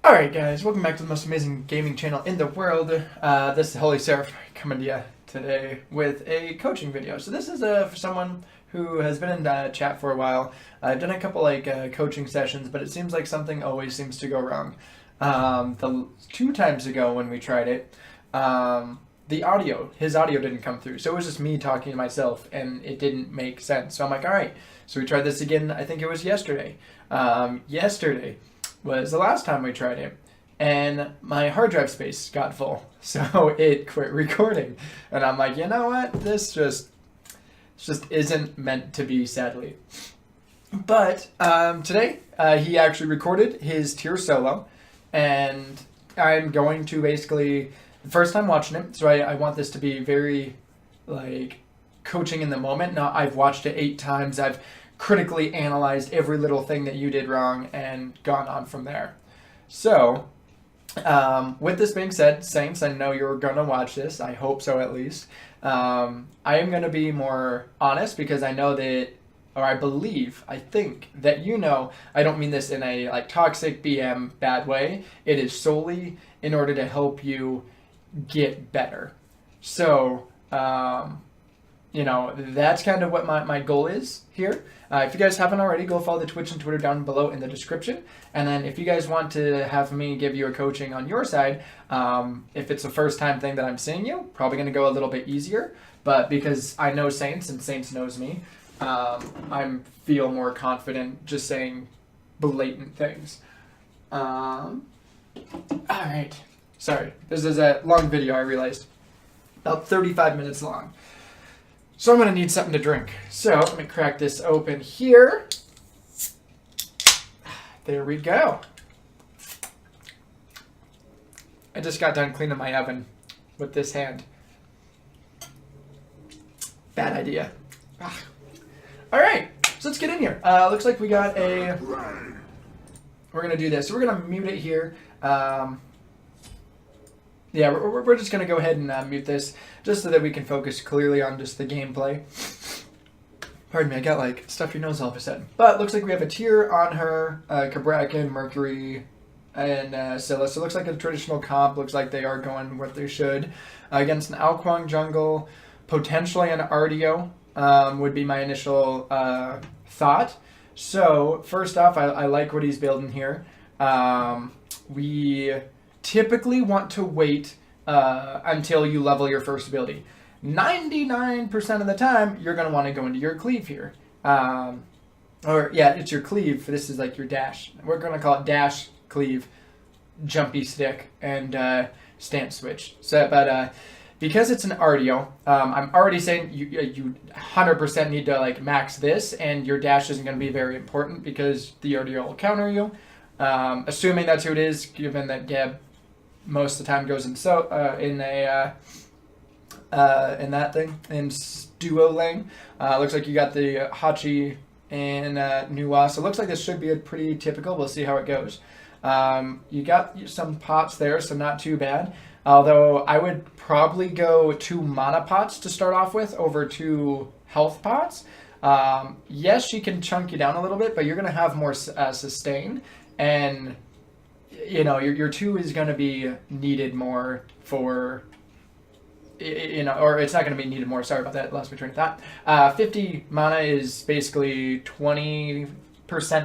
Alright guys, welcome back to the most amazing gaming channel in the world. This is Holy Seraph coming to you today with a coaching video. So this is for someone who has been in chat for a while. I've done a couple coaching sessions, but it seems like something always seems to go wrong. The 2 times ago when we tried it, his audio didn't come through. So it was just me talking to myself and it didn't make sense. So I'm like, alright, so we tried this again, I think it was yesterday. Yesterday was the last time we tried it, and my hard drive space got full, so it quit recording. And I'm like, you know what? This just isn't meant to be, sadly. But today, he actually recorded his tier solo, and I'm going to basically, first time watching it, so I want this to be very, coaching in the moment. Now, I've watched it 8 times. I've critically analyzed every little thing that you did wrong and gone on from there. So, with this being said, Saints, I know you're going to watch this. I hope so, at least. I am going to be more honest because I know that, or I think that I don't mean this in a toxic BM bad way. It is solely in order to help you get better. So, that's kind of what my goal is here. If you guys haven't already, go follow the Twitch and Twitter down below in the description. And then if you guys want to have me give you a coaching on your side, if it's a first time thing that I'm seeing you, probably going to go a little bit easier. But because I know Saints and Saints knows me, I feel more confident just saying blatant things. All right. Sorry, this is a long video, I realized. About 35 minutes long. So I'm going to need something to drink. So let me crack this open here. There we go. I just got done cleaning my oven with this hand. Bad idea. All right, so let's get in here. Looks like we got we're going to do this. So we're going to mute it here. Yeah, we're just going to go ahead and mute this just so that we can focus clearly on just the gameplay. Pardon me, I got stuffed your nose all of a sudden. But looks like we have a tier on her, Cabrakan, Mercury, and Scylla. So it looks like a traditional comp. Looks like they are going what they should. Against an Alquang jungle, potentially an Ardio would be my initial thought. So first off, I like what he's building here. We typically want to wait until you level your first ability. 99% of the time, you're going to want to go into your cleave here. It's your cleave. This is your dash. We're going to call it dash, cleave, jumpy stick, and stance switch. So, but because it's an Ardio, I'm already saying you 100% need to max this, and your dash isn't going to be very important because the Ardio will counter you. Assuming that's who it is, given that Geb most of the time goes in that thing in duo lane. Looks like you got the Hachi and Nuwa, so it looks like this should be a pretty typical. We'll see how it goes. You got some pots there, so not too bad. Although I would probably go 2 mana pots to start off with over 2 health pots. Yes, she can chunk you down a little bit, but you're going to have more sustain, and your 2 is going to be needed more for, or it's not going to be needed more. Sorry about that. Lost my train of thought. 50 mana is basically 20%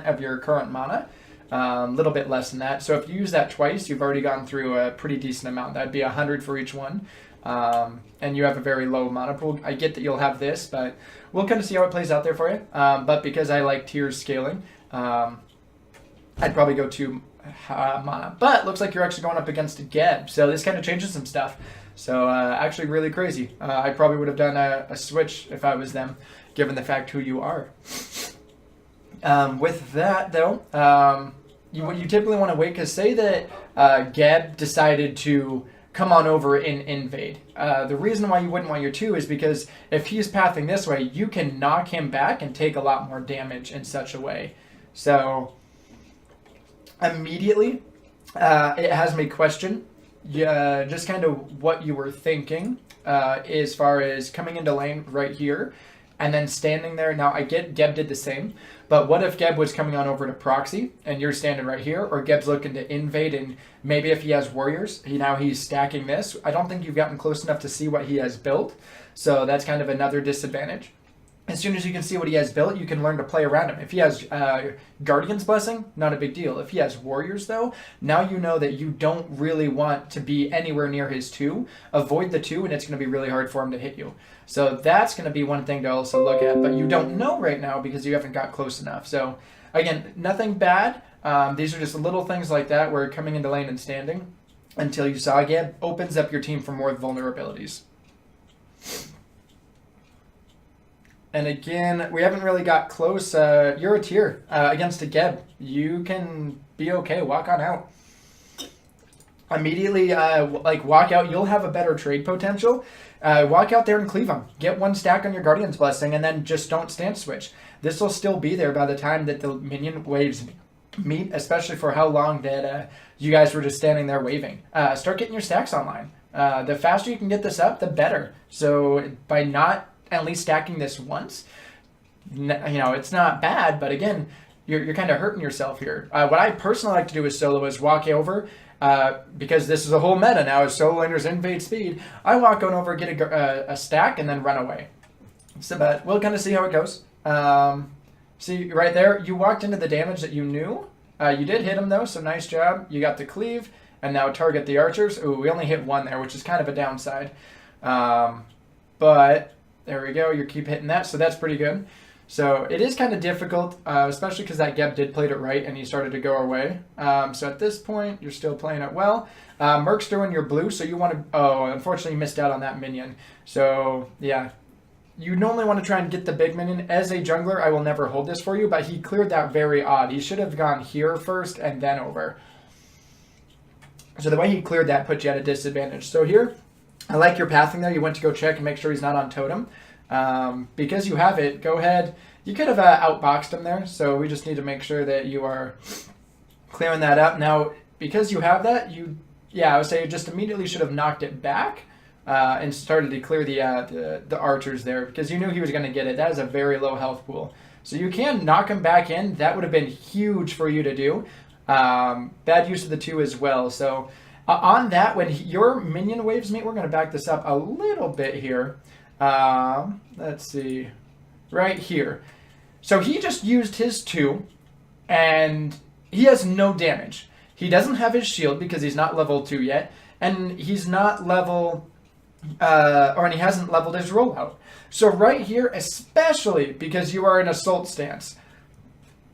of your current mana. A little bit less than that. So if you use that twice, you've already gone through a pretty decent amount. That'd be 100 for each one. And you have a very low mana pool. I get that you'll have this, but we'll kind of see how it plays out there for you. But because I like tiers scaling, I'd probably go 2 mana. But looks like you're actually going up against a Geb, so this kind of changes some stuff. So actually really crazy. I probably would have done a switch if I was them, given the fact who you are. With that, though, what you typically want to wait, because say that Geb decided to come on over and invade. The reason why you wouldn't want your 2 is because if he's pathing this way, you can knock him back and take a lot more damage in such a way. So immediately, it has me question just kind of what you were thinking as far as coming into lane right here and then standing there. Now, I get Geb did the same, but what if Geb was coming on over to proxy and you're standing right here, or Geb's looking to invade, and maybe if he has warriors, he's stacking this. I don't think you've gotten close enough to see what he has built, so that's kind of another disadvantage. As soon as you can see what he has built, you can learn to play around him. If he has Guardian's Blessing, not a big deal. If he has Warriors, though, now you know that you don't really want to be anywhere near his 2. Avoid the 2, and it's going to be really hard for him to hit you. So that's going to be one thing to also look at, but you don't know right now because you haven't got close enough. So, again, nothing bad. These are just little things like that where coming into lane and standing until you saw Geb opens up your team for more vulnerabilities. And again, we haven't really got close. You're a tier against a Geb. You can be okay. Walk on out. Immediately, walk out. You'll have a better trade potential. Walk out there and cleave them. Get 1 stack on your Guardian's Blessing, and then just don't stance switch. This will still be there by the time that the minion waves meet, especially for how long that you guys were just standing there waving. Start getting your stacks online. The faster you can get this up, the better. So by not at least stacking this once, it's not bad, but again, you're kind of hurting yourself here. What I personally like to do with solo is walk over, because this is a whole meta now as solo laners invade speed. I walk on over, get a stack, and then run away. So, but we'll kind of see how it goes. See, right there, you walked into the damage that you knew. You did hit him, though, so nice job. You got the cleave, and now target the archers. Ooh, we only hit 1 there, which is kind of a downside. But there we go. You keep hitting that, so that's pretty good. So it is kind of difficult, especially because that Geb did played it right, and he started to go away. So at this point, you're still playing it well. Merc's throwing your blue, so you want to... Oh, unfortunately, you missed out on that minion. So, yeah. You normally want to try and get the big minion. As a jungler, I will never hold this for you, but he cleared that very odd. He should have gone here first and then over. So the way he cleared that put you at a disadvantage. So here, I like your pathing there. You went to go check and make sure he's not on totem. Because you have it, go ahead. You could have outboxed him there, so we just need to make sure that you are clearing that up. Now, because you have that, I would say you just immediately should have knocked it back and started to clear the archers there, because you knew he was going to get it. That is a very low health pool. So you can knock him back in. That would have been huge for you to do. Bad use of the 2 as well. So on that, when your minion waves meet, we're going to back this up a little bit here. Let's see, right here. So he just used his 2, and he has no damage. He doesn't have his shield because he's not level 2 yet, and he's not level, and he hasn't leveled his rollout. So right here, especially because you are in assault stance,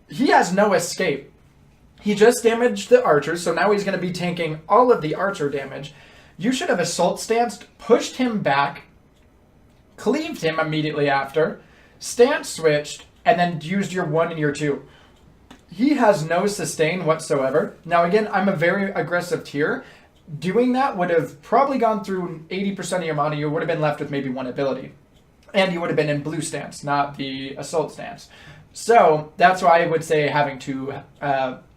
he has no escape. He just damaged the archers, so now he's going to be tanking all of the archer damage. You should have assault stanced, pushed him back, cleaved him immediately after, stance switched, and then used your 1 and your 2. He has no sustain whatsoever. Now again, I'm a very aggressive tier. Doing that would have probably gone through 80% of your mana. You would have been left with maybe 1 ability. And you would have been in blue stance, not the assault stance. So that's why I would say having 2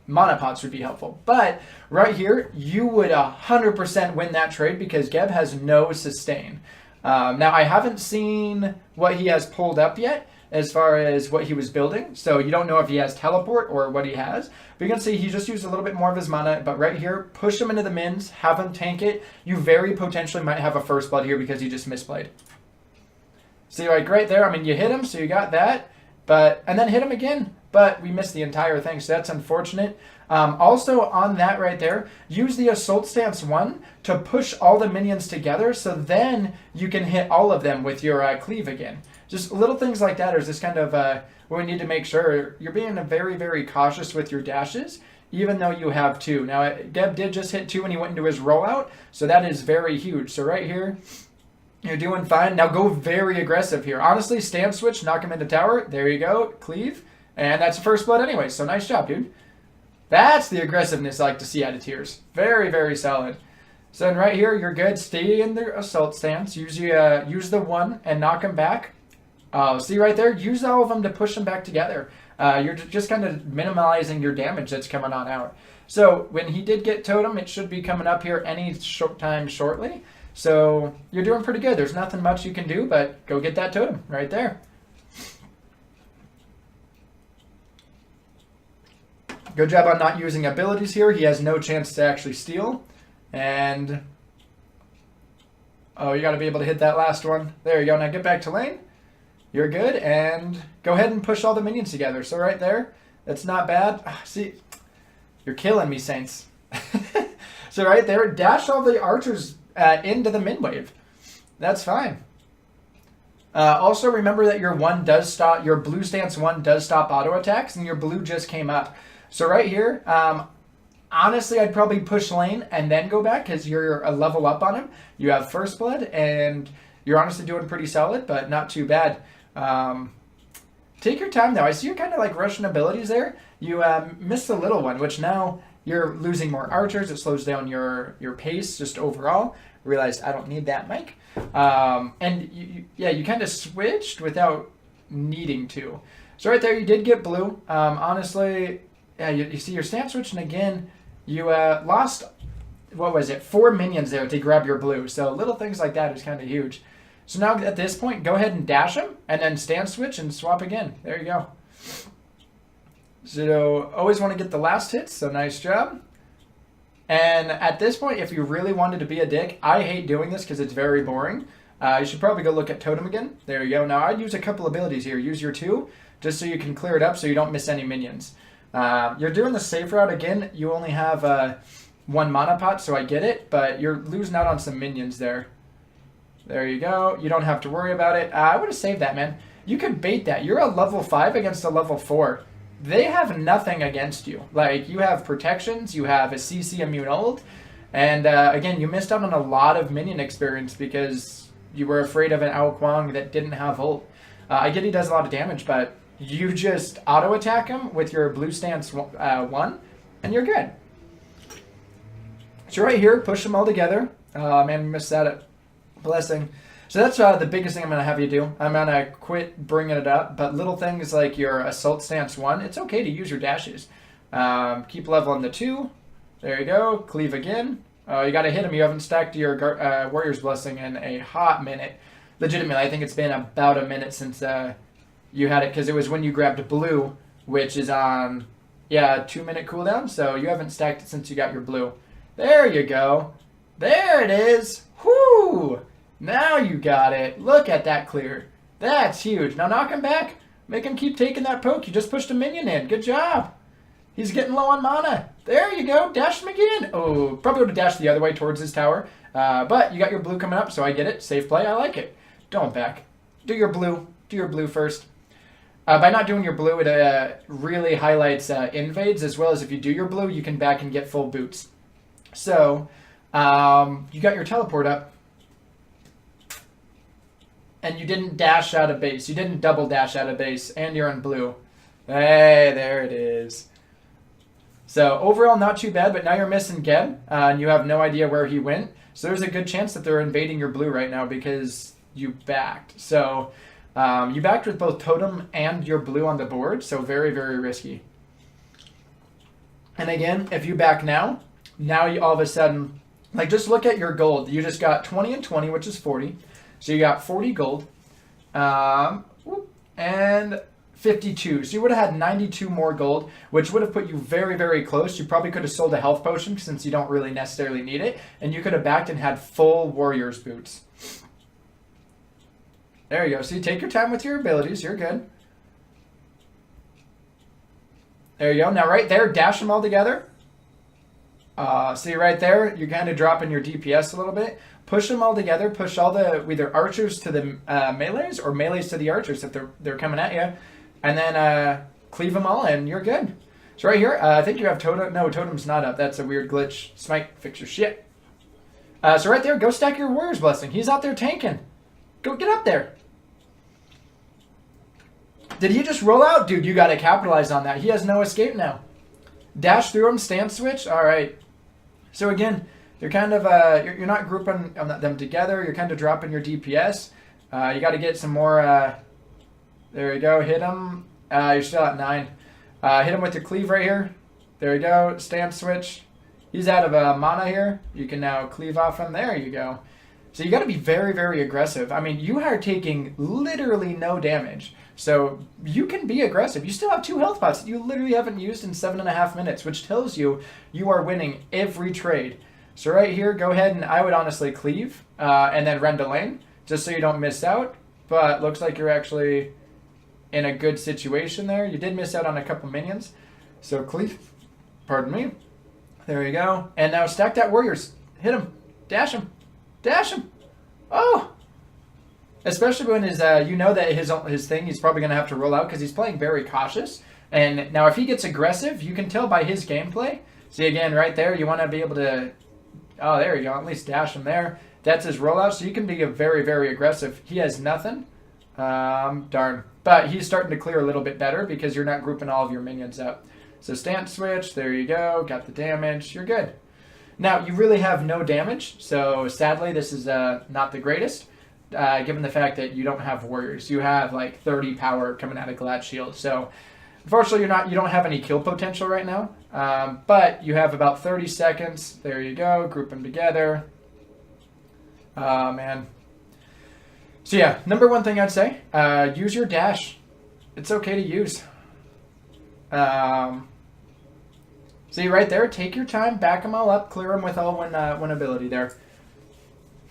mana pots would be helpful. But right here, you would 100% win that trade because Geb has no sustain. Now, I haven't seen what he has pulled up yet as far as what he was building, so you don't know if he has teleport or what he has. But you can see he just used a little bit more of his mana, but right here, push him into the mins, have him tank it. You very potentially might have a first blood here because he just misplayed. See, like right there, I mean, you hit him, so you got that, and then hit him again, but we missed the entire thing, so that's unfortunate. Also on that right there, use the assault stance 1 to push all the minions together, so then you can hit all of them with your cleave again. Just little things like that is just kind of where we need to make sure you're being very, very cautious with your dashes, even though you have 2. Now, Geb did just hit 2 when he went into his rollout, so that is very huge. So right here, you're doing fine. Now go very aggressive here. Honestly, stance switch, knock him into tower. There you go, cleave. And that's a first blood anyway, so nice job, dude. That's the aggressiveness I like to see out of tiers. Very, very solid. So then right here, you're good. Stay in the assault stance. Use the 1 and knock him back. See right there? Use all of them to push them back together. You're just kind of minimalizing your damage that's coming on out. So when he did get totem, it should be coming up here any time shortly. So you're doing pretty good. There's nothing much you can do, but go get that totem right there. Good job on not using abilities here. He has no chance to actually steal. And... oh, you got to be able to hit that last one. There you go. Now get back to lane. You're good. And go ahead and push all the minions together. So right there, that's not bad. See, you're killing me, Saints. So right there, dash all the archers into the mid wave. That's fine. Also remember that your one does stop, your blue stance one does stop auto attacks, and your blue just came up. So right here, honestly, I'd probably push lane and then go back because you're a level up on him. You have first blood, and you're honestly doing pretty solid, but not too bad. Take your time though. I see you're kind of like rushing abilities there. You missed the little one, which now you're losing more archers. It slows down your pace just overall. Realized I don't need that mic. And you kind of switched without needing to. So right there, you did get blue. Honestly, yeah, you see your stance switch, and again, you lost, what was it, 4 minions there to grab your blue. So little things like that is kind of huge. So now at this point, go ahead and dash him, and then stance switch and swap again. There you go. So always want to get the last hit, so nice job. And at this point, if you really wanted to be a dick, I hate doing this because it's very boring. You should probably go look at Totem again. There you go. Now I'd use a couple abilities here. Use your 2, just so you can clear it up so you don't miss any minions. You're doing the safe route again. You only have 1 mana pot, so I get it, but you're losing out on some minions there. There you go. You don't have to worry about it. I would have saved that, man. You could bait that. You're a level 5 against a level 4. They have nothing against you. Like, you have protections, you have a CC immune ult, and again, you missed out on a lot of minion experience because you were afraid of an Ao Kuang that didn't have ult. I get he does a lot of damage, but you just auto-attack him with your blue stance 1, and you're good. So right here, push them all together. Man, we missed that blessing. So that's the biggest thing I'm going to have you do. I'm going to quit bringing it up, but little things like your assault stance 1, it's okay to use your dashes. Keep leveling the 2. There you go. Cleave again. You got to hit him. You haven't stacked your Warrior's Blessing in a hot minute. Legitimately, I think it's been about a minute since you had it, because it was when you grabbed blue, which is on, 2-minute cooldown. So you haven't stacked it since you got your blue. There you go. There it is. Whoo! Now you got it. Look at that clear. That's huge. Now knock him back. Make him keep taking that poke. You just pushed a minion in. Good job. He's getting low on mana. There you go. Dash him again. Oh, probably would have dashed the other way towards his tower. But you got your blue coming up, so I get it. Safe play. I like it. Don't back. Do your blue. Do your blue first. By not doing your blue, it really highlights invades, as well as if you do your blue, you can back and get full boots. So, you got your teleport up. And you didn't dash out of base. You didn't double dash out of base. And you're in blue. Hey, there it is. So overall, not too bad. But now you're missing Geb. And you have no idea where he went. So there's a good chance that they're invading your blue right now because you backed. So you backed with both Totem and your blue on the board. So very, very risky. And again, if you back now you all of a sudden, like, just look at your gold. You just got 20 and 20, which is 40. So you got 40 gold, and 52. So you would have had 92 more gold, which would have put you very, very close. You probably could have sold a health potion since you don't really necessarily need it, and you could have backed and had full Warrior's boots. There you go. So you take your time with your abilities. You're good. There you go. Now right there, dash them all together. See right there, you're kind of dropping your DPS a little bit. Push them all together. Push all the either archers to the melees or melees to the archers if they're coming at you, and then cleave them all, and you're good. So right here, I think you have Totem. No, Totem's not up. That's a weird glitch. Smite, fix your shit. So right there, go stack your Warrior's Blessing. He's out there tanking. Go get up there. Did he just roll out? Dude, you got to capitalize on that. He has no escape now. Dash through him, stance switch. All right. So again, you're kind of you're not grouping them together. You're kind of dropping your DPS. You got to get some more. There you go. Hit him. You're still at 9. Hit him with your cleave right here. There you go. Stance switch. He's out of mana here. You can now cleave off him. There you go. So you got to be very, very aggressive. I mean, you are taking literally no damage. So you can be aggressive. You still have 2 health pots that you literally haven't used in 7.5 minutes, which tells you you are winning every trade. So right here, go ahead and I would honestly cleave and then run to lane just so you don't miss out. But looks like you're actually in a good situation there. You did miss out on a couple minions. So cleave, pardon me. There you go. And now stack that warriors. Hit him. Dash him. Dash him. Oh! Especially when his, you know that his thing, he's probably going to have to roll out because he's playing very cautious. And now if he gets aggressive, you can tell by his gameplay. See, again, right there, you want to be able to, oh, there you go, at least dash him there. That's his rollout, so you can be a very, very aggressive. He has nothing. Darn. But he's starting to clear a little bit better because you're not grouping all of your minions up. So stance switch, there you go, got the damage, you're good. Now, you really have no damage, so sadly this is not the greatest. Given the fact that you don't have warriors. You have like 30 power coming out of Glad Shield. So unfortunately you don't have any kill potential right now. But you have about 30 seconds. There you go. Group them together. Oh man. So yeah, number one thing I'd say, use your dash. It's okay to use. See right there, take your time, back them all up, clear them with all one ability there.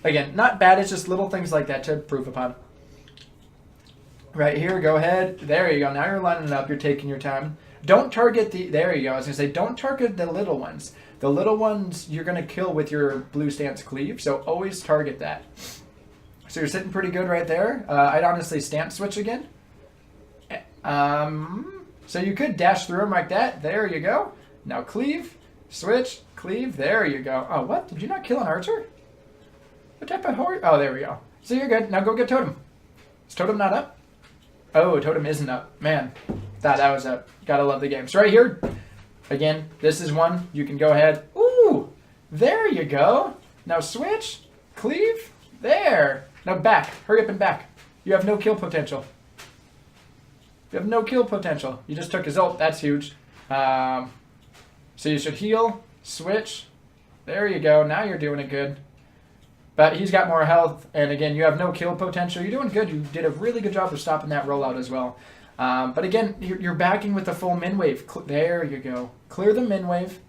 Again, not bad, it's just little things like that to improve upon. Right here, go ahead. There you go. Now you're lining it up. You're taking your time. Don't target the... There you go. I was going to say, don't target the little ones. The little ones you're going to kill with your blue stance cleave, so always target that. So you're sitting pretty good right there. I'd honestly stance switch again. So you could dash through them like that. There you go. Now cleave, switch, cleave. There you go. Oh, what? Did you not kill an archer? What type of horse? Oh, there we go. So you're good. Now go get Totem. Is Totem not up? Oh, Totem isn't up. Man, thought that was up. Gotta love the game. So right here, again, this is one. You can go ahead. Ooh, there you go. Now switch, cleave, there. Now back. Hurry up and back. You have no kill potential. You have no kill potential. You just took his ult. That's huge. So you should heal, switch. There you go. Now you're doing it good. But he's got more health, and again, you have no kill potential. You're doing good. You did a really good job of stopping that rollout as well. But again, you're backing with the full min wave. There you go. Clear the min wave,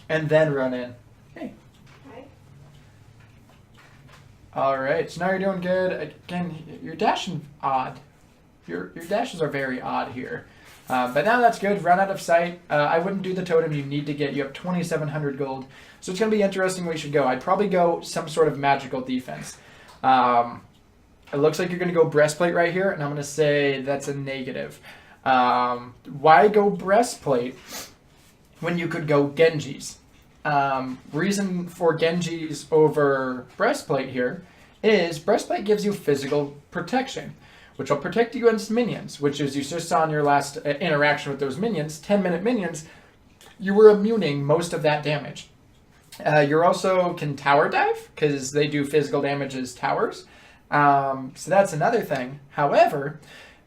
and then run in. Hey. Hi. All right, so now you're doing good. Again, you're dashing odd. Your dashes are very odd here. But now that's good. Run out of sight. I wouldn't do the totem you need to get. You have 2,700 gold. So it's going to be interesting where you should go. I'd probably go some sort of magical defense. It looks like you're going to go breastplate right here, and I'm going to say that's a negative. Why go breastplate when you could go Genji's? Reason for Genji's over breastplate here is breastplate gives you physical protection, which will protect you against minions, which is you just saw in your last interaction with those minions, 10-minute minions, you were immuning most of that damage. You also can tower dive, because they do physical damage as towers. So that's another thing. However,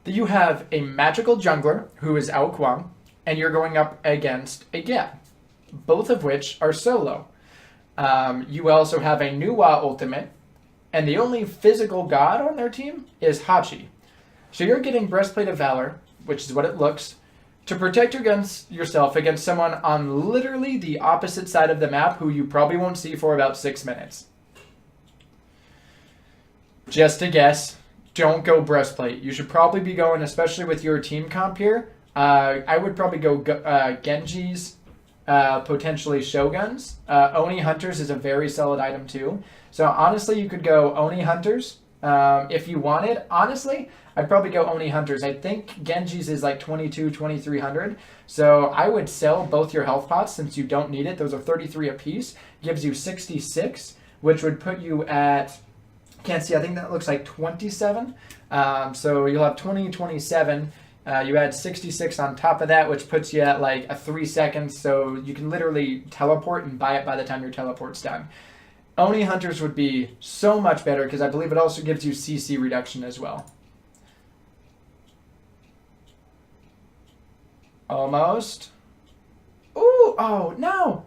you have a magical jungler, who is Ao Kuang, and you're going up against a Geb, both of which are solo. You also have a Nuwa ultimate, and the only physical god on their team is Hachi. So you're getting Breastplate of Valor, which is what it looks, to protect yourself against someone on literally the opposite side of the map who you probably won't see for about 6 minutes. Just a guess, don't go Breastplate. You should probably be going, especially with your team comp here, I would probably go Genji's, potentially Shoguns. Oni Hunters is a very solid item too. So honestly, you could go Oni Hunters if you wanted. Honestly, I'd probably go Oni Hunters. I think Genji's is like 2,300. So I would sell both your health pots since you don't need it. Those are 33 apiece. Gives you 66, which would put you at, can't see, I think that looks like 27. So you'll have 27. You add 66 on top of that, which puts you at like a 3 seconds. So you can literally teleport and buy it by the time your teleport's done. Oni Hunters would be so much better because I believe it also gives you CC reduction as well. Almost. Ooh, oh, no,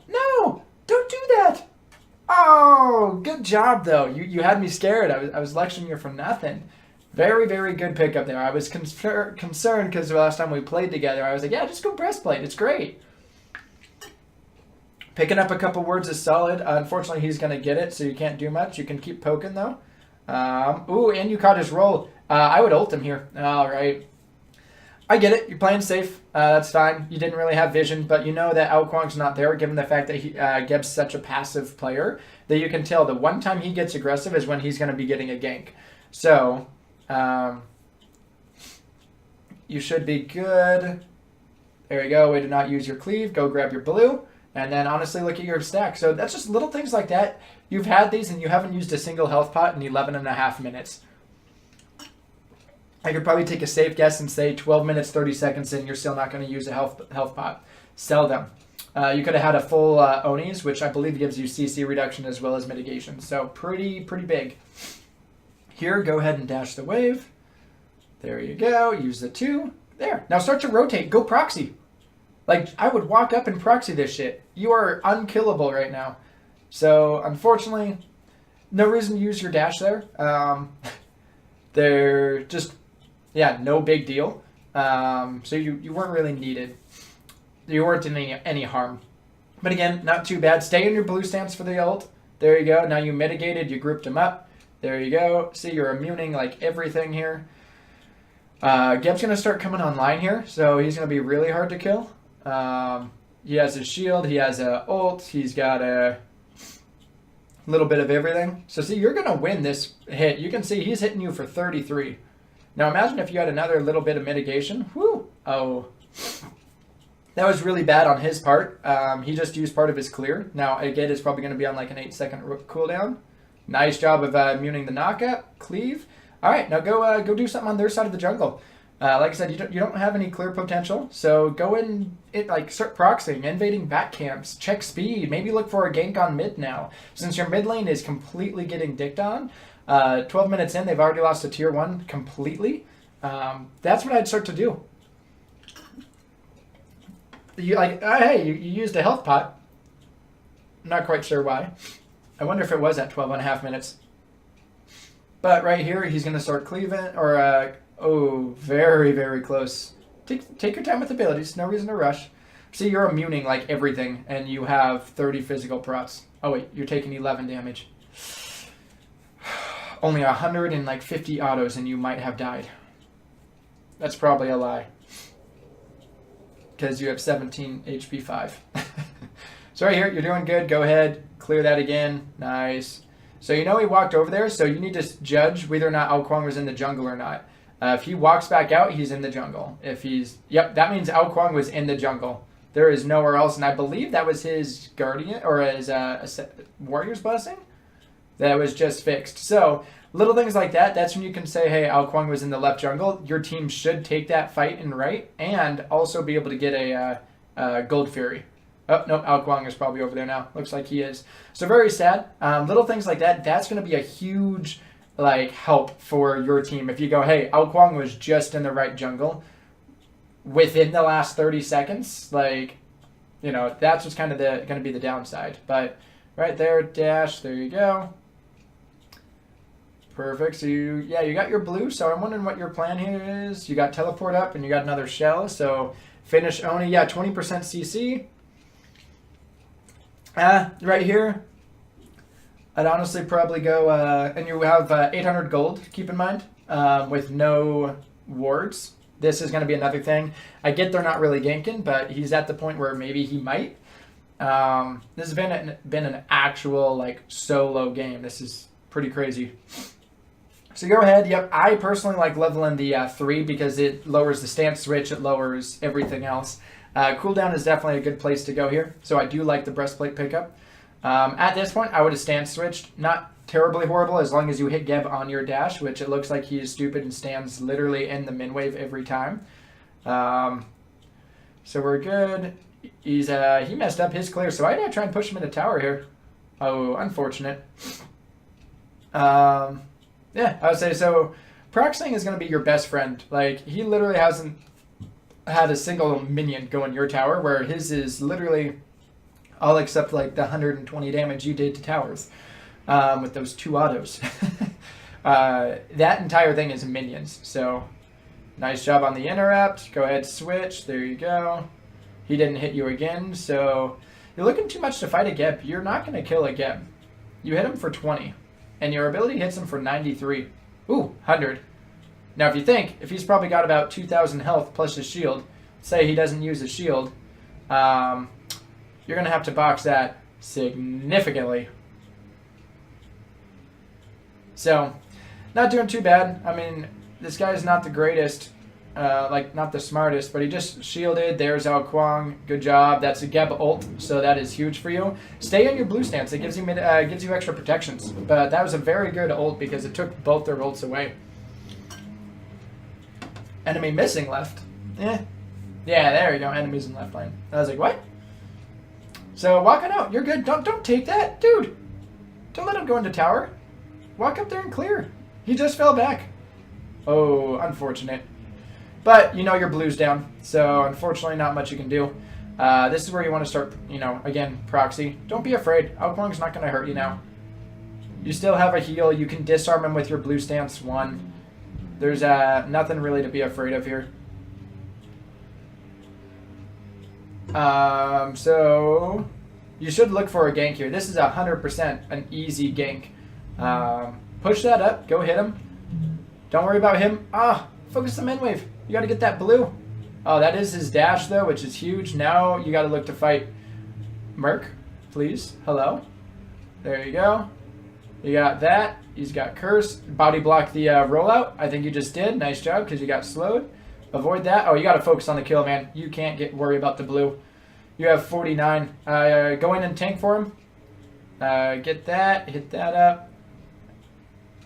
don't do that. Oh, good job, though. You had me scared. I was lecturing you for nothing. Very, very good pickup there. I was concerned because the last time we played together, I was like, yeah, just go breastplate. It's great. Picking up a couple words is solid. Unfortunately, he's going to get it, so you can't do much. You can keep poking, though. Ooh, and you caught his roll. I would ult him here. All right. I get it. You're playing safe. That's fine. You didn't really have vision, but you know that Ao Kuang's not there, given the fact that Geb's such a passive player, that you can tell the one time he gets aggressive is when he's going to be getting a gank. So, you should be good. There you go. Way to not use your cleave. Go grab your blue. And then honestly look at your stack. So that's just little things like that. You've had these and you haven't used a single health pot in 11.5 minutes. I could probably take a safe guess and say 12 minutes, 30 seconds in, you're still not going to use a health pot. Sell them. You could have had a full Onis, which I believe gives you CC reduction as well as mitigation. So pretty big. Here, go ahead and dash the wave. There you go. Use the 2. There. Now start to rotate. Go proxy. Like, I would walk up and proxy this shit. You are unkillable right now. So, unfortunately, no reason to use your dash there. They're just, yeah, no big deal. So you weren't really needed. You weren't in any harm. But again, not too bad. Stay in your blue stance for the ult. There you go. Now you mitigated. You grouped them up. There you go. See, you're immuning like everything here. Geb's going to start coming online here. So he's going to be really hard to kill. He has a shield, he has a ult, he's got a little bit of everything. So see, you're going to win this hit. You can see he's hitting you for 33. Now imagine if you had another little bit of mitigation. Whew. Oh. That was really bad on his part. He just used part of his clear. Now, again, it's probably going to be on like an 8-second cooldown. Nice job of immuning the knockup. Cleave. All right, now go do something on their side of the jungle. Like I said, you don't have any clear potential, so go in, start proxying, invading back camps, check speed, maybe look for a gank on mid now. Since your mid lane is completely getting dicked on, 12 minutes in, they've already lost to tier 1 completely. That's what I'd start to do. Hey, you used a health pot. I'm not quite sure why. I wonder if it was at 12.5 minutes. But right here, he's going to start cleaving, or... Oh, very, very close. Take your time with abilities. No reason to rush. See, you're immuning like everything, and you have 30 physical procs. Oh, wait, you're taking 11 damage. Only 150 autos, and you might have died. That's probably a lie. Because you have 17 HP 5. So right here, you're doing good. Go ahead. Clear that again. Nice. So you know he walked over there, so you need to judge whether or not Ao Kuang was in the jungle or not. If he walks back out, he's in the jungle. If he's... Yep, that means Ao Kuang was in the jungle. There is nowhere else, and I believe that was his Guardian, or his Warrior's Blessing that was just fixed. So, little things like that, that's when you can say, hey, Ao Kuang was in the left jungle. Your team should take that fight and right, and also be able to get a Gold Fury. Oh, no, Ao Kuang is probably over there now. Looks like he is. So, very sad. Little things like that, that's going to be a huge... help for your team. If you go, hey, Ao Kuang was just in the right jungle within the last 30 seconds, that's what's kind of going to be the downside. But right there, dash, there you go. Perfect. So you got your blue. So I'm wondering what your plan here is. You got teleport up and you got another shell. So finish Oni. Yeah, 20% CC. Right here. I'd honestly probably go, and you have 800 gold, keep in mind, with no wards. This is going to be another thing. I get they're not really ganking, but he's at the point where maybe he might. This has been an actual, solo game. This is pretty crazy. So go ahead. Yep, I personally like leveling the 3 because it lowers the stance switch. It lowers everything else. Cooldown is definitely a good place to go here. So I do like the breastplate pickup. At this point, I would have stance switched. Not terribly horrible as long as you hit Geb on your dash, which it looks like he is stupid and stands literally in the min wave every time. So we're good. He messed up his clear, so I gotta try and push him in the tower here. Oh, unfortunate. Yeah, I would say so. Proxying is going to be your best friend. He literally hasn't had a single minion go in your tower, where his is literally all except the 120 damage you did to towers with those 2 autos. That entire thing is minions. So nice job on the interrupt. Go ahead, switch. There you go. He didn't hit you again, so you're looking too much to fight a Geb. You're not going to kill a Geb. You hit him for 20, and your ability hits him for 93. Ooh, 100. Now, if he's probably got about 2,000 health plus his shield, say he doesn't use his shield, you're going to have to box that significantly. So, not doing too bad. I mean, this guy's not the greatest, not the smartest, but he just shielded. There's Ao Kuang. Good job. That's a Geb ult, so that is huge for you. Stay on your blue stance. It gives you extra protections. But that was a very good ult because it took both their ults away. Enemy missing left. Yeah, there you go. Enemies in left lane. I was like, what? So walk it out. You're good. Don't take that, dude. Don't let him go into tower. Walk up there and clear. He just fell back. Oh, unfortunate. But you know your blue's down, so unfortunately not much you can do. This is where you want to start, again, proxy. Don't be afraid. Ao Kuang's not going to hurt you now. You still have a heal. You can disarm him with your blue stance 1. There's nothing really to be afraid of here. So you should look for a gank here. This is 100% an easy gank. Push that up. Go hit him. Don't worry about him. Focus the min wave. You got to get that blue. Oh, that is his dash, though, which is huge. Now you got to look to fight Merc, please. Hello. There you go. You got that. He's got Curse. Body block the rollout. I think you just did. Nice job because you got slowed. Avoid that. Oh, you got to focus on the kill, man. You can't worry about the blue. You have 49. Go in and tank for him. Get that. Hit that up.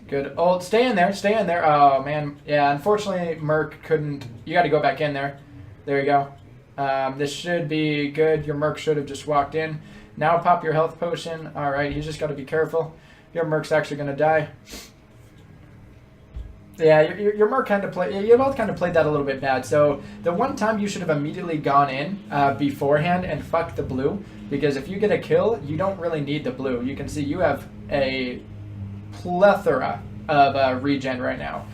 Good ult. Stay in there. Stay in there. Oh, man. Yeah, unfortunately, Merc couldn't. You got to go back in there. There you go. This should be good. Your Merc should have just walked in. Now pop your health potion. All right, you just got to be careful. Your Merc's actually going to die. Yeah, your Merc kind of played. You both kind of played that a little bit bad. So the one time you should have immediately gone in beforehand and fucked the blue, because if you get a kill, you don't really need the blue. You can see you have a plethora of regen right now.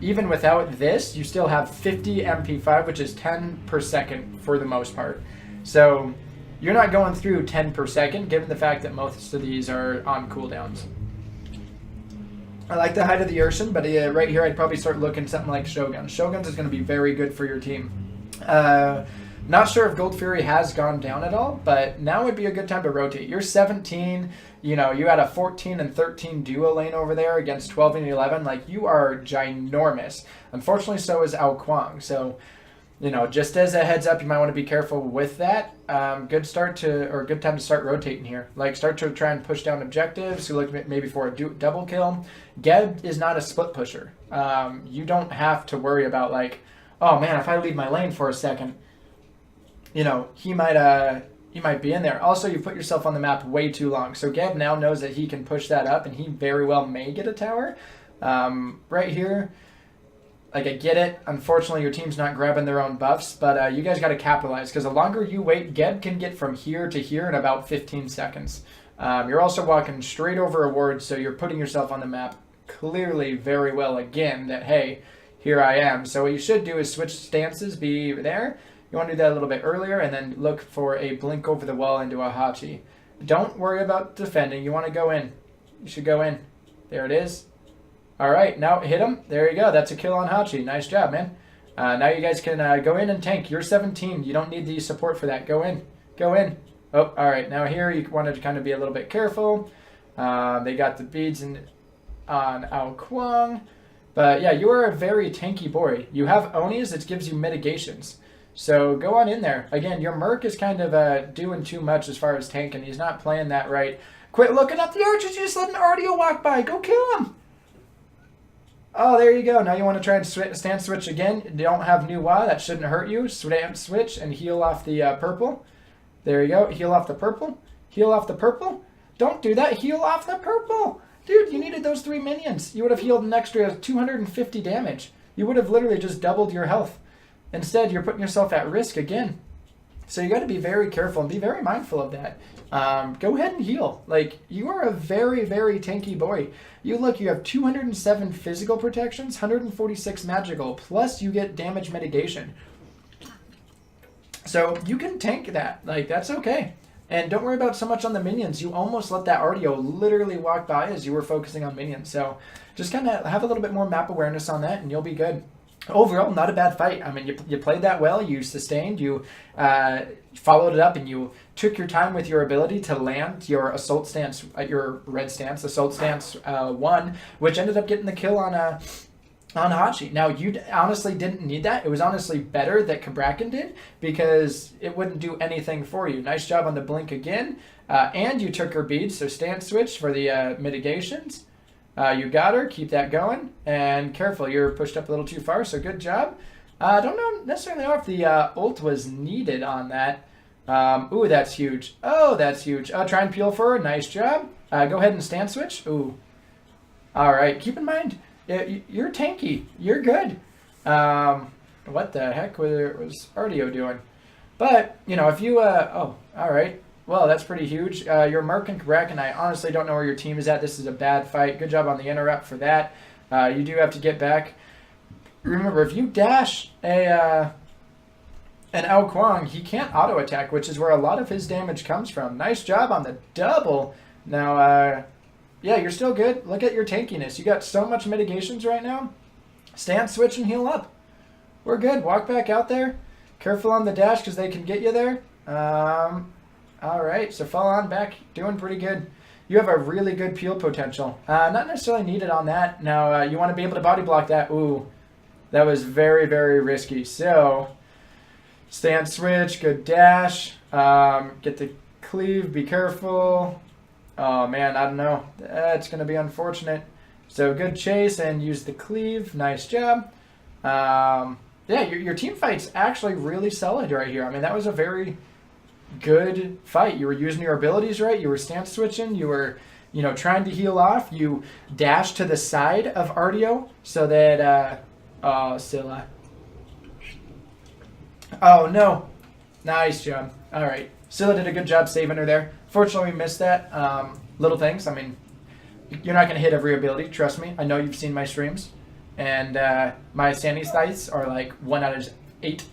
Even without this, you still have 50 MP5, which is 10 per second for the most part. So you're not going through 10 per second, given the fact that most of these are on cooldowns. I like the height of the Urshan, but right here I'd probably start looking something like Shogun. Shogun's is going to be very good for your team. Not sure if Gold Fury has gone down at all, but now would be a good time to rotate. You're 17, you had a 14 and 13 duo lane over there against 12 and 11. Like, you are ginormous. Unfortunately, so is Ao Kuang. So, just as a heads up, you might want to be careful with that. Good time to start rotating here. Like, start to try and push down objectives. You look maybe for a double kill. Geb is not a split pusher. You don't have to worry about, like, oh man, if I leave my lane for a second, he might be in there. Also, you put yourself on the map way too long. So Geb now knows that he can push that up, and he very well may get a tower. Right here, like, I get it. Unfortunately, your team's not grabbing their own buffs, but you guys got to capitalize, because the longer you wait, Geb can get from here to here in about 15 seconds. You're also walking straight over a ward, so you're putting yourself on the map clearly very well again that, hey, here I am. So what you should do is switch stances, be there. You want to do that a little bit earlier, and then look for a blink over the wall into a Hachi. Don't worry about defending. You want to go in. You should go in. There it is. All right, now hit him. There you go. That's a kill on Hachi. Nice job, man. Now you guys can go in and tank. You're 17. You don't need the support for that. Go in. Go in. Oh, all right. Now here you wanted to kind of be a little bit careful. They got the beads on Ao Kuang. But yeah, you are a very tanky boy. You have Onis that gives you mitigations. So go on in there. Again, your Merc is kind of doing too much as far as tanking. He's not playing that right. Quit looking at the archers. You just let an Ardio walk by. Go kill him. Oh, there you go. Now you want to try and stand switch again. You don't have new WA. That shouldn't hurt you. Stand switch and heal off the purple. There you go. Heal off the purple. Heal off the purple. Don't do that. Heal off the purple. Dude, you needed those 3 minions. You would have healed an extra 250 damage. You would have literally just doubled your health. Instead, you're putting yourself at risk again. So you got to be very careful and be very mindful of that. Go ahead and heal. Like, you are a very, very tanky boy. You have 207 physical protections, 146 magical, plus you get damage mitigation. So you can tank that. Like, that's okay. And don't worry about so much on the minions. You almost let that RDO literally walk by as you were focusing on minions. So just kind of have a little bit more map awareness on that and you'll be good. Overall, not a bad fight. I mean, you played that well. You sustained. You followed it up, and you took your time with your ability to land your assault stance, your red stance, assault stance 1, which ended up getting the kill on Hachi. Now, you honestly didn't need that. It was honestly better that Kabrakan did because it wouldn't do anything for you. Nice job on the blink again, and you took her beads. So stance switch for the mitigations. You got her. Keep that going. And careful, you're pushed up a little too far, so good job. I don't necessarily know if the ult was needed on that. Ooh, that's huge. Oh, that's huge. Try and peel for her. Nice job. Go ahead and stand switch. Ooh. All right. Keep in mind, you're tanky. You're good. What the heck was RDO doing? But, if you... oh, all right. Well, that's pretty huge. You're Merc and Kabrakan. I honestly don't know where your team is at. This is a bad fight. Good job on the interrupt for that. You do have to get back. Remember, if you dash an Ao Kuang, he can't auto-attack, which is where a lot of his damage comes from. Nice job on the double. Now, yeah, you're still good. Look at your tankiness. You got so much mitigations right now. Stand, switch, and heal up. We're good. Walk back out there. Careful on the dash because they can get you there. All right, so fall on back. Doing pretty good. You have a really good peel potential. Not necessarily needed on that. Now, you want to be able to body block that. Ooh, that was very, very risky. So, stand switch, good dash. Get the cleave, be careful. Oh, man, I don't know. That's going to be unfortunate. So, good chase and use the cleave. Nice job. Yeah, your team fight's actually really solid right here. I mean, that was a very good fight. You were using your abilities right. You were stance switching. You were, trying to heal off. You dashed to the side of RDO so that, Scylla. Oh, no. Nice job. All right. Scylla did a good job saving her there. Fortunately, we missed that. Little things. I mean, you're not going to hit every ability. Trust me. I know you've seen my streams. And my sanity stats are like 1 out of 8.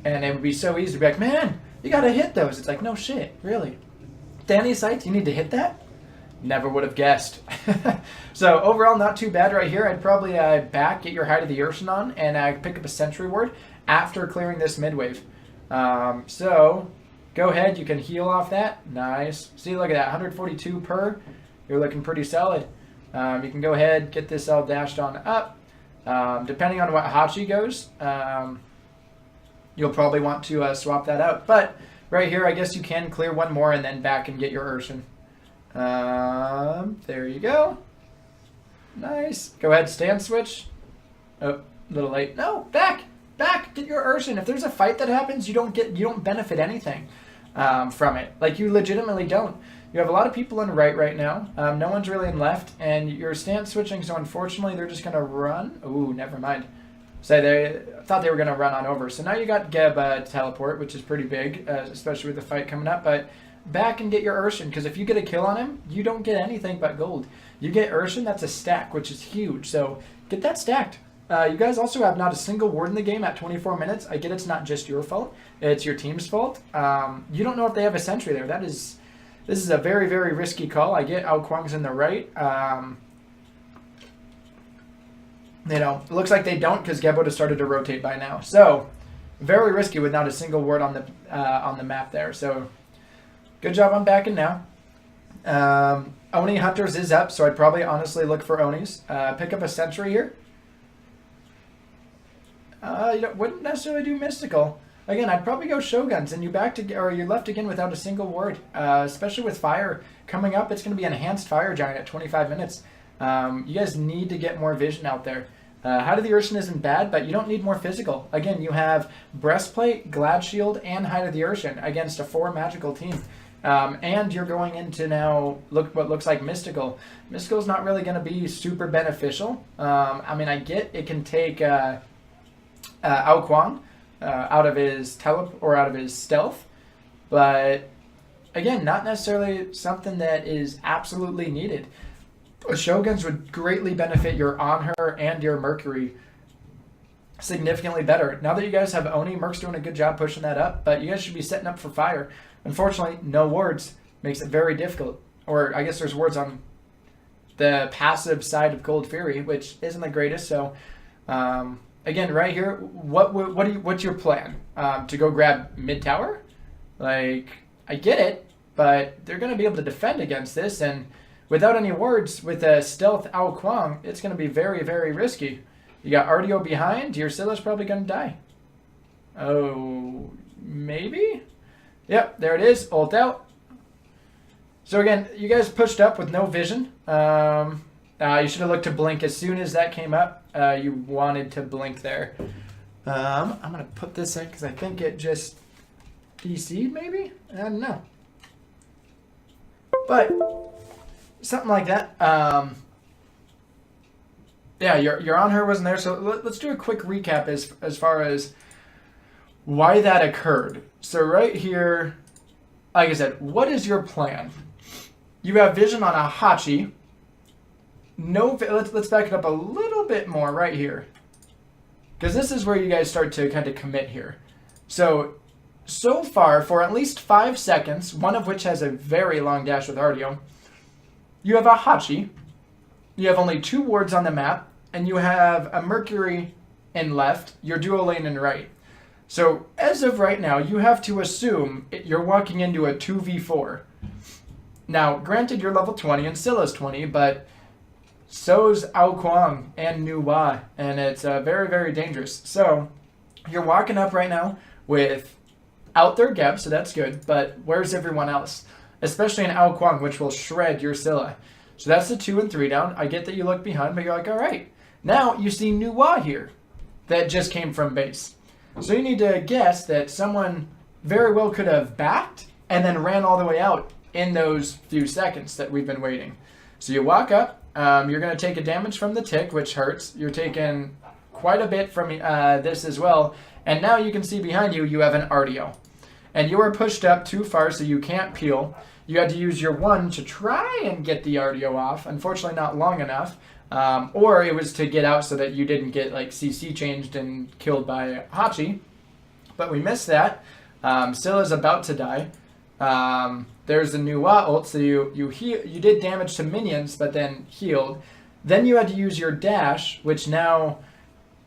And it would be so easy to be like, man, you got to hit those. It's like, no shit. Really? Sanity sights, you need to hit that? Never would have guessed. So overall, not too bad right here. I'd probably get your Height of the Urshan on and pick up a Sentry Ward after clearing this mid-wave. So go ahead. You can heal off that. Nice. See, look at that. 142 per. You're looking pretty solid. You can go ahead, get this all dashed on up. Depending on what Hachi goes, you'll probably want to swap that out. But right here, I guess you can clear one more and then back and get your Urshan. There you go. Nice. Go ahead, stand switch. Oh, a little late. No, back. Get your Urshan. If there's a fight that happens, you don't benefit anything from it. Like, you legitimately don't. You have a lot of people in right now. No one's really in left, and you're stance switching, so unfortunately they're just going to run. Ooh, never mind. So they thought they were going to run on over. So now you got Geb teleport, which is pretty big, especially with the fight coming up. But back and get your Urshan, because if you get a kill on him, you don't get anything but gold. You get Urshan, that's a stack, which is huge. So get that stacked. You guys also have not a single ward in the game at 24 minutes. I get it's not just your fault. It's your team's fault. You don't know if they have a sentry there. This is a very, very risky call. I get Ao Kuang's in the right. It looks like they don't because Geb would have started to rotate by now. So, very risky with not a single ward on the map there. So, good job on backing now. Oni Hunters is up, so I'd probably honestly look for Onis. Pick up a sentry here. Wouldn't necessarily do mystical. Again, I'd probably go Shoguns, and you're left again without a single ward. Especially with fire coming up, it's going to be enhanced fire giant at 25 minutes. You guys need to get more vision out there. Height of the Urshan isn't bad, but you don't need more physical. Again, you have Breastplate, Glad Shield, and Height of the Urshan against a 4 magical team. And you're going into now what looks like Mystical. Mystical's not really going to be super beneficial. I mean, I get it can take Ao Kuang out of his out of his stealth, but again, not necessarily something that is absolutely needed. Shoguns would greatly benefit your On Her and your Mercury significantly better. Now that you guys have Oni, Merc's doing a good job pushing that up, but you guys should be setting up for fire. Unfortunately, no wards makes it very difficult. Or I guess there's wards on the passive side of Gold Fury, which isn't the greatest. So again, right here, what's your plan? To go grab mid tower? Like, I get it, but they're going to be able to defend against this, and without any wards, with a stealth Ao Kuang, it's going to be very, very risky. You got Artio behind, your Scylla's probably going to die. Oh, maybe? Yep, there it is, ult out. So again, you guys pushed up with no vision. You should have looked to blink as soon as that came up. You wanted to blink there. I'm going to put this in because I think it just DC'd maybe? I don't know. But something like that. Yeah, your On Her wasn't there. So let's do a quick recap as far as why that occurred. So right here, like I said, what is your plan? You have vision on a Hachi. Let's back it up a little bit more right here, because this is where you guys start to kind of commit here. So far, for at least 5 seconds, one of which has a very long dash with Artio, you have a Hachi, you have only 2 wards on the map, and you have a Mercury in left, your duo lane in right. So as of right now, you have to assume you're walking into a 2v4. Now, granted, you're level 20 and Scylla's 20, but so's Ao Kuang and Nuwa, and it's very, very dangerous. So you're walking up right now with out there Geb, so that's good, but where's everyone else? Especially in Ao Kuang, which will shred your Scylla. So that's the 2 and 3 down. I get that you look behind, but you're like, all right. Now you see Nuwa here that just came from base. So you need to guess that someone very well could have backed and then ran all the way out in those few seconds that we've been waiting. So you walk up, you're going to take a damage from the tick, which hurts. You're taking quite a bit from this as well. And now you can see behind you, you have an Artio. And you are pushed up too far, so you can't peel. You had to use your 1 to try and get the Artio off. Unfortunately, not long enough. Or it was to get out so that you didn't get like CC changed and killed by Hachi. But we missed that. Scylla's about to die. There's the Nuwa ult, so you did damage to minions, but then healed. Then you had to use your dash, which now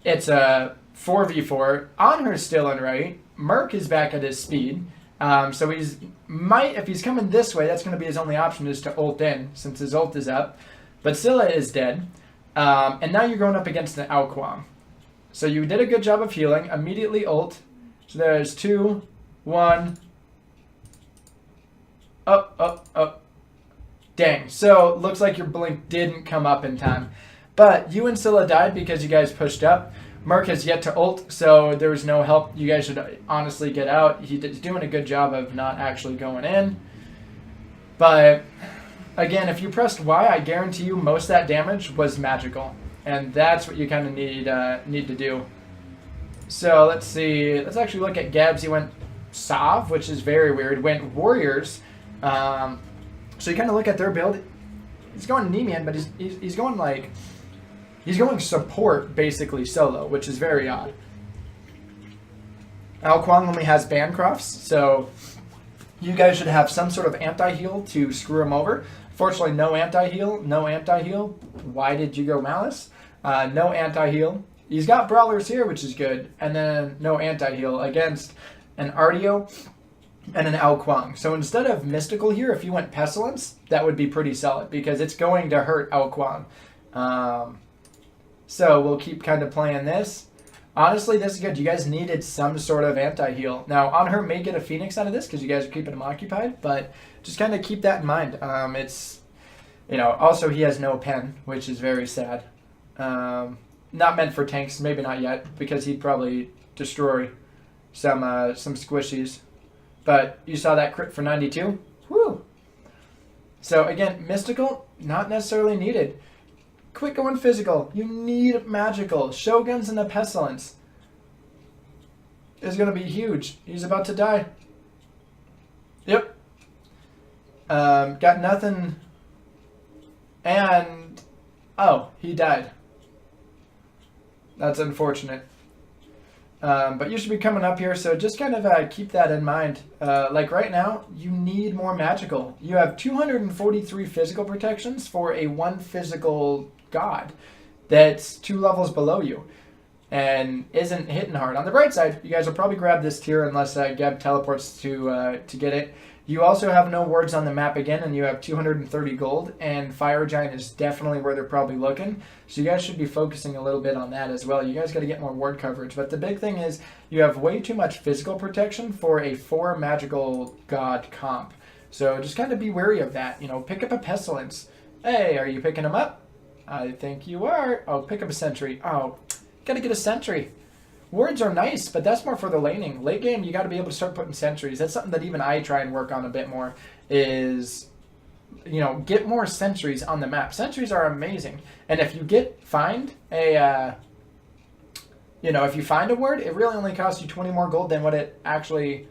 it's a 4v4. On Her's still in right. Merc is back at his speed. So if he's coming this way, that's going to be his only option, is to ult in, since his ult is up. But Scylla is dead. And now you're going up against an Ao Kuang. So you did a good job of healing. Immediately ult. So there's 2, 1. Up. Dang. So looks like your blink didn't come up in time. But you and Scylla died because you guys pushed up. Merc has yet to ult, so there was no help. You guys should honestly get out. He's doing a good job of not actually going in. But again, if you pressed Y, I guarantee you most of that damage was magical. And that's what you kind of need to do. So let's see. Let's actually look at Gabs. He went Sav, which is very weird. Went Warriors. So you kind of look at their build. He's going Nemean, but he's going like... He's going support, basically, solo, which is very odd. Ao Kuang only has Bancrofts, so you guys should have some sort of anti-heal to screw him over. Fortunately, no anti-heal, no anti-heal. Why did you go Malice? No anti-heal. He's got Brawlers here, which is good, and then no anti-heal against an Artio and an Ao Kuang. So instead of Mystical here, if you went Pestilence, that would be pretty solid, because it's going to hurt Ao Kuang. So we'll keep kind of playing this. Honestly, this is good. You guys needed some sort of anti-heal. Now, On Her may get a Phoenix out of this because you guys are keeping him occupied, but just kind of keep that in mind. Also he has no pen, which is very sad. Not meant for tanks, maybe not yet, because he'd probably destroy some squishies. But you saw that crit for 92? Woo! So again, Mystical, not necessarily needed. Quit going physical. You need magical. Shoguns and the Pestilence is going to be huge. He's about to die. Got nothing. And, oh, he died. That's unfortunate. But you should be coming up here, so just kind of keep that in mind. Like right now, you need more magical. You have 243 physical protections for a 1 physical god that's 2 levels below you and isn't hitting hard. On the bright side, you guys will probably grab this tier unless Geb teleports to get it. You also have no wards on the map again, and you have 230 gold, and Fire Giant is definitely where they're probably looking. So you guys should be focusing a little bit on that as well. You guys got to get more ward coverage. But the big thing is you have way too much physical protection for a 4 magical god comp. So just kind of be wary of that. You know, pick up a Pestilence. Hey, are you picking them up? I think you are. Oh, pick up a Sentry. Oh, got to get a Sentry. Wards are nice, but that's more for the laning. Late game, you got to be able to start putting sentries. That's something that even I try and work on a bit more is, you know, get more sentries on the map. Sentries are amazing. And if you find a, if you find a ward, it really only costs you 20 more gold than what it actually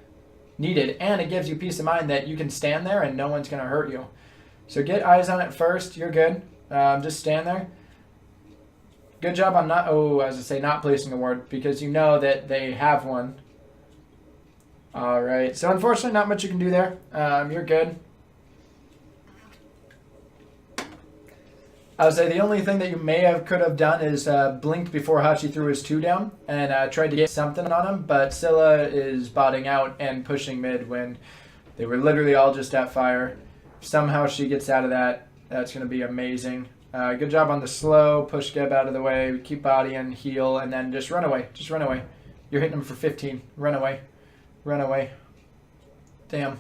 needed. And it gives you peace of mind that you can stand there and no one's going to hurt you. So get eyes on it first. You're good. Just stand there. Good job on not placing a ward because you know that they have one. All right. So unfortunately, not much you can do there. You're good. I would say the only thing that you could have done is blinked before Hachi threw his 2 down and tried to get something on him. But Scylla is botting out and pushing mid when they were literally all just at fire. Somehow she gets out of that. That's going to be amazing. Good job on the slow, push Geb out of the way, keep bodying, heal, and then just run away. Just run away. You're hitting him for 15. Run away. Run away. Damn.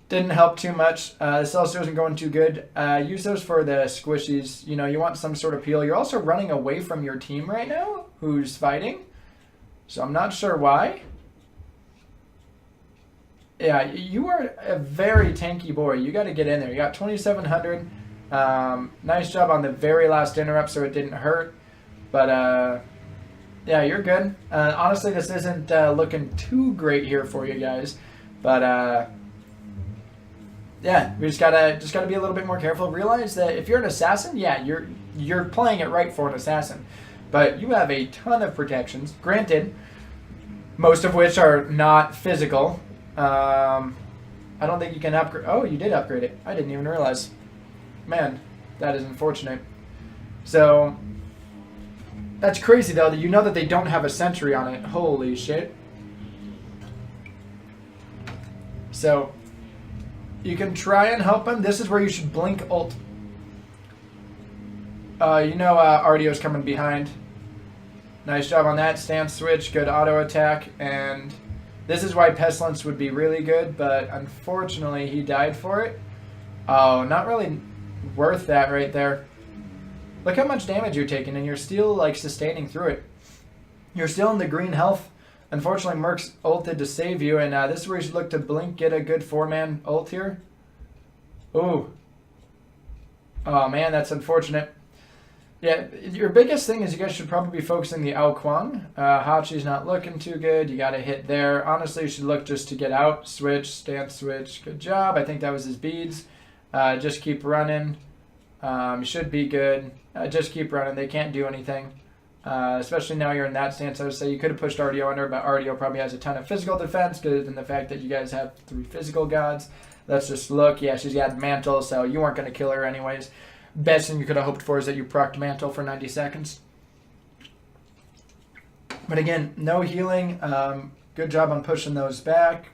Didn't help too much. This also isn't going too good. Use those for the squishies. You know, you want some sort of heal. You're also running away from your team right now, who's fighting. So I'm not sure why. Yeah, you are a very tanky boy. You got to get in there. You got 2,700. Nice job on the very last interrupt so it didn't hurt. But, yeah, you're good. Honestly, this isn't looking too great here for you guys. But, yeah, we just gotta be a little bit more careful. Realize that if you're an assassin, yeah, you're playing it right for an assassin. But you have a ton of protections. Granted, most of which are not physical. I don't think you can upgrade. Oh, you did upgrade it. I didn't even realize. Man, that is unfortunate. So, that's crazy though, that you know that they don't have a sentry on it. Holy shit. So, you can try and help him. This is where you should blink ult. Ardio's coming behind. Nice job on that. Stance switch, good auto attack, and this is why Pestilence would be really good, but unfortunately he died for it. Oh, not really worth that right there. Look how much damage you're taking, and you're still like sustaining through it. You're still in the green health. Unfortunately, Merc's ulted to save you, and this is where you should look to blink, get a good 4-man ult here. Ooh. Oh man, that's unfortunate. Yeah, your biggest thing is you guys should probably be focusing the Ao Kuang. Hachi's not looking too good. You got to hit there. Honestly, you should look just to get out. Switch, stance switch. Good job. I think that was his beads. Just keep running. You should be good. Just keep running. They can't do anything. Especially now you're in that stance. I would say you could have pushed Ardio under, but Ardio probably has a ton of physical defense good than the fact that you guys have 3 physical gods. Let's just look. Yeah, she's got Mantle, so you weren't going to kill her anyways. Best thing you could have hoped for is that you procced Mantle for 90 seconds. But again, no healing. Good job on pushing those back.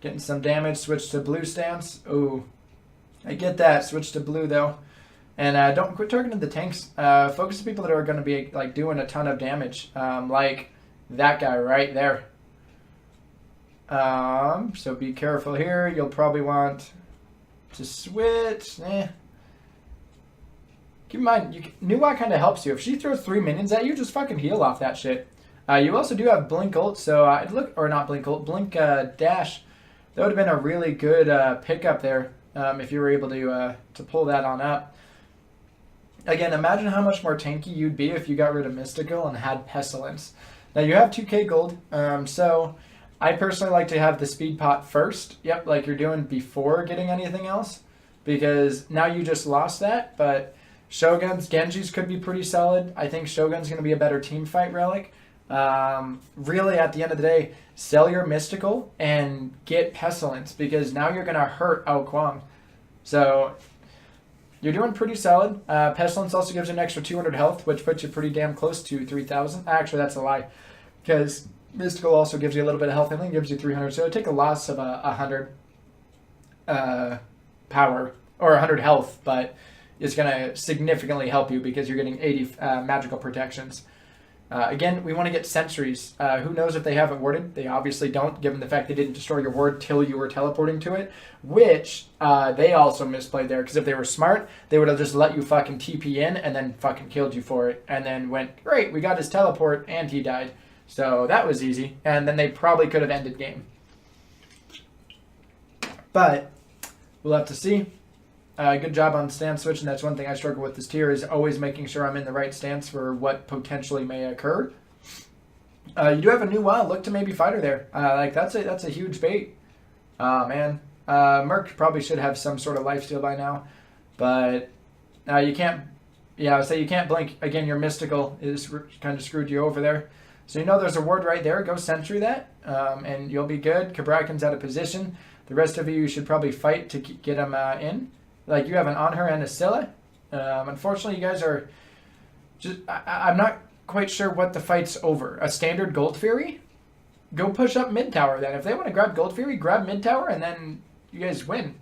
Getting some damage. Switch to blue stance. Ooh. I get that. Switch to blue, though. And don't quit targeting the tanks. Focus on people that are going to be like doing a ton of damage. Like that guy right there. So be careful here. You'll probably want to switch. Keep in mind, Nuwa kind of helps you. If she throws 3 minions at you, just fucking heal off that shit. You also do have Blink ult, so not Blink ult, Blink dash. That would have been a really good pickup there if you were able to pull that on up. Again, imagine how much more tanky you'd be if you got rid of Mystical and had Pestilence. Now you have 2k gold, so I personally like to have the speed pot first. Yep, like you're doing before getting anything else, because now you just lost that. But Shoguns, Genjis could be pretty solid. I think Shogun's going to be a better team fight relic. Really, at the end of the day, sell your Mystical and get Pestilence, because now you're going to hurt Ao Kuang. So you're doing pretty solid. Pestilence also gives you an extra 200 health, which puts you pretty damn close to 3,000. Actually, that's a lie, because Mystical also gives you a little bit of health, and then gives you 300. So it'd take a loss of 100 power, or 100 health, but it's going to significantly help you because you're getting 80 magical protections. Again, we want to get sentries. Who knows if they have it warded? They obviously don't, given the fact they didn't destroy your ward till you were teleporting to it, which they also misplayed there, because if they were smart, they would have just let you fucking TP in and then fucking killed you for it, and then went, great, we got his teleport, and he died. So that was easy, and then they probably could have ended game. But we'll have to see. Good job on stance switch, and that's one thing I struggle with this tier, is always making sure I'm in the right stance for what potentially may occur. You do have a new wild. Look to maybe fighter there. Like that's a huge bait. Man. Merc probably should have some sort of lifesteal by now, but you can't. Yeah, I would say you can't blink. Again, your Mystical is kind of screwed you over there. So you know there's a ward right there. Go sentry that, and you'll be good. Kabrakan's out of position. The rest of you should probably fight to get him in. Like, you have an On Her and a Scylla. Unfortunately, you guys are just... I'm not quite sure what the fight's over. A standard Gold Fury? Go push up mid tower then. If they want to grab Gold Fury, grab mid tower, and then you guys win.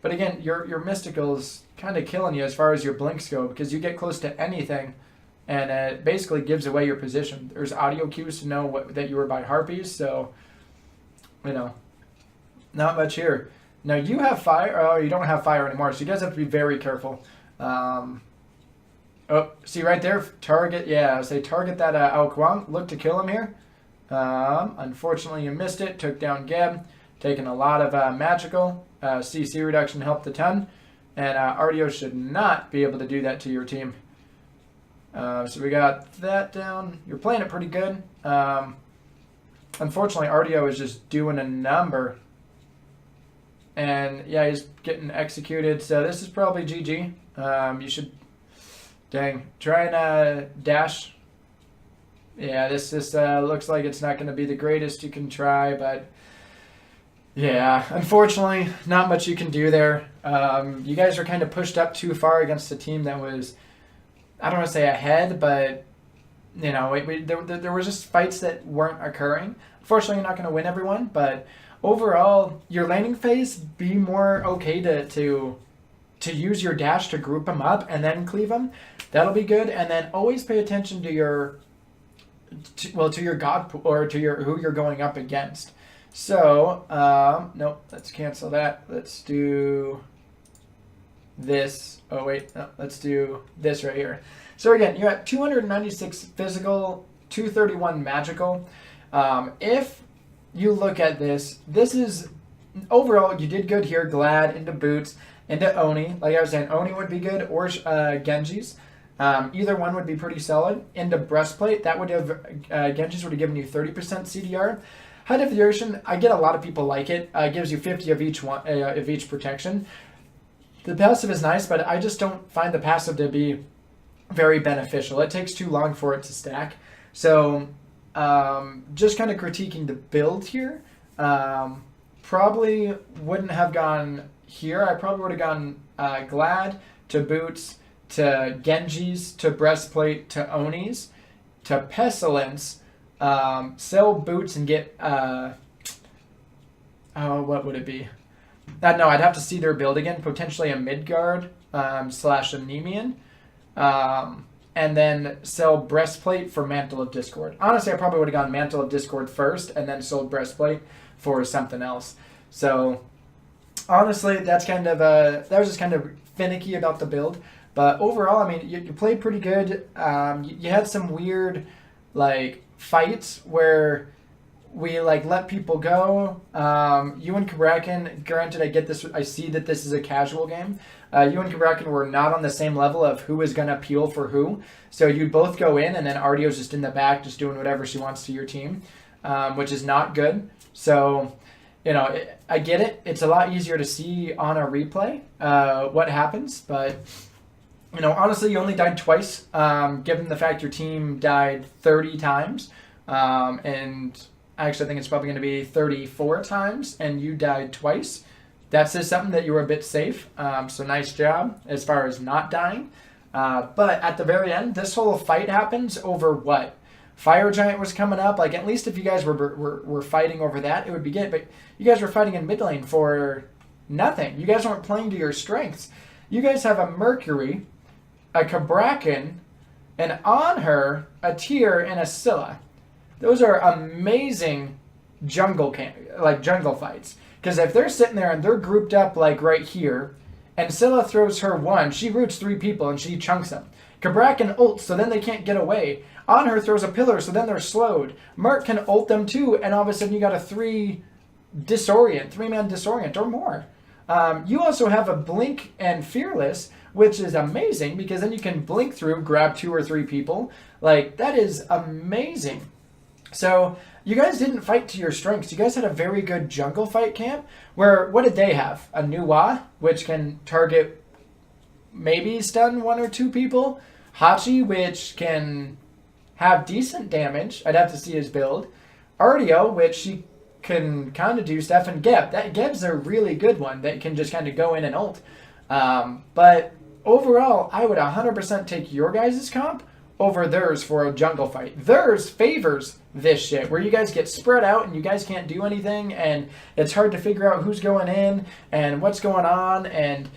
But again, your Mystical's kind of killing you as far as your blinks go, because you get close to anything, and it basically gives away your position. There's audio cues to know that you were by Harpies, so, you know, not much here. Now, you have fire. Oh, you don't have fire anymore, so you guys have to be very careful. Oh, see right there? Target, yeah, I say target that Ao Kuang. Look to kill him here. Unfortunately, you missed it. Took down Geb. Taking a lot of magical. CC reduction helped a ton. And Artio should not be able to do that to your team. So we got that down. You're playing it pretty good. Unfortunately, Artio is just doing a number. And yeah, he's getting executed. So this is probably GG. You should, dang, try and dash. Yeah, this looks like it's not going to be the greatest you can try, but yeah, unfortunately, not much you can do there. You guys are kind of pushed up too far against a team that was, I don't want to say ahead, but you know, there were just fights that weren't occurring. Unfortunately, you're not going to win everyone, but overall, your laning phase, be more okay to use your dash to group them up and then cleave them. That'll be good. And then always pay attention to your god or to who you're going up against. So, nope, let's cancel that. Let's do this. Oh, wait, no, let's do this right here. So again, you're at 296 physical, 231 magical. If you look at this is, overall, you did good here. Glad into boots, into Oni. Like I was saying, Oni would be good, or Genjis. Either one would be pretty solid. Into breastplate, that would have, Genjis would have given you 30% CDR. Height of the Ocean, I get a lot of people like it. It gives you 50 of each one, of each protection. The passive is nice, but I just don't find the passive to be very beneficial. It takes too long for it to stack. So, just kind of critiquing the build here. Probably wouldn't have gone here. I probably would have gone Glad to boots, to Genjis, to breastplate, to Onis, to Pestilence. Sell boots and get what would it be? No, I'd have to see their build again. Potentially a Midgard / Anemian. And then sell breastplate for Mantle of Discord. Honestly, I probably would have gone Mantle of Discord first and then sold breastplate for something else. So honestly, that's kind of that was just kind of finicky about the build. But overall, I mean, you played pretty good. You had some weird like fights where we like let people go. You and Kabrakan, granted, I see that this is a casual game. You and Kabrakan were not on the same level of who is going to peel for who. So you'd both go in, and then Ardio's just in the back, just doing whatever she wants to your team. which is not good. So, I get it. It's a lot easier to see on a replay what happens, but honestly, you only died twice, given the fact your team died 30 times, and I actually think it's probably going to be 34 times, and you died twice. That says something that you were a bit safe, so nice job as far as not dying. But at the very end, this whole fight happens over what? Fire Giant was coming up. Like, at least if you guys were fighting over that, it would be good. But you guys were fighting in mid lane for nothing. You guys weren't playing to your strengths. You guys have a Mercury, a Cabrakan, and on her, a Tyr and a Scylla. Those are amazing jungle fights. Because if they're sitting there and they're grouped up like right here, and Scylla throws her one, she roots 3 people and she chunks them. Cabrakan ults, so then they can't get away. On her throws a pillar, so then they're slowed. Merc can ult them too, and all of a sudden you got a 3-man disorient or more. You also have a Blink and Fearless, which is amazing because then you can blink through, grab 2 or 3 people. Like, that is amazing. So you guys didn't fight to your strengths. You guys had a very good jungle fight camp where, what did they have? A Nuwa, which can target, maybe stun 1 or 2 people. Hachi, which can have decent damage. I'd have to see his build. Artio, which she can kind of do stuff. And Geb. Geb's a really good one that can just kind of go in and ult. But overall, I would 100% take your guys' comp over theirs for a jungle fight. Theirs favors this shit, where you guys get spread out and you guys can't do anything, and it's hard to figure out who's going in and what's going on, and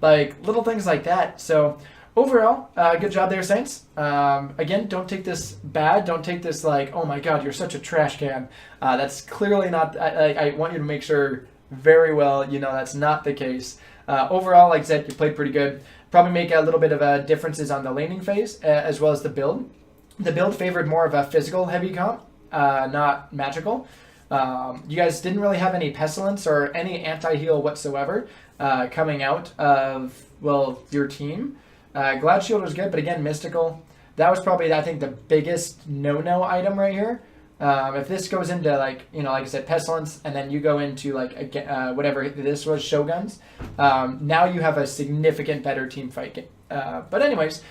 like little things like that. So overall, good job there, Saints. Again, don't take this bad. Don't take this like, oh my god, you're such a trash can. That's clearly not. I want you to make sure very well, that's not the case. Overall, like I said, you played pretty good. Probably make a little bit of differences on the laning phase as well as the build. The build favored more of a physical heavy comp, not magical. You guys didn't really have any pestilence or any anti-heal whatsoever coming out of, your team. Glad Shield was good, but again, mystical. That was probably, I think, the biggest no-no item right here. If this goes into, like I said, pestilence, and then you go into whatever this was, Shoguns, now you have a significant better team fight. But anyways,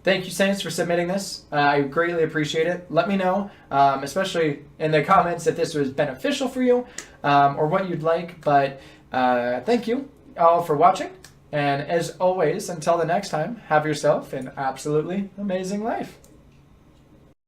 thank you, Saints, for submitting this. I greatly appreciate it. Let me know, especially in the comments, if this was beneficial for you or what you'd like. But thank you all for watching. And as always, until the next time, have yourself an absolutely amazing life.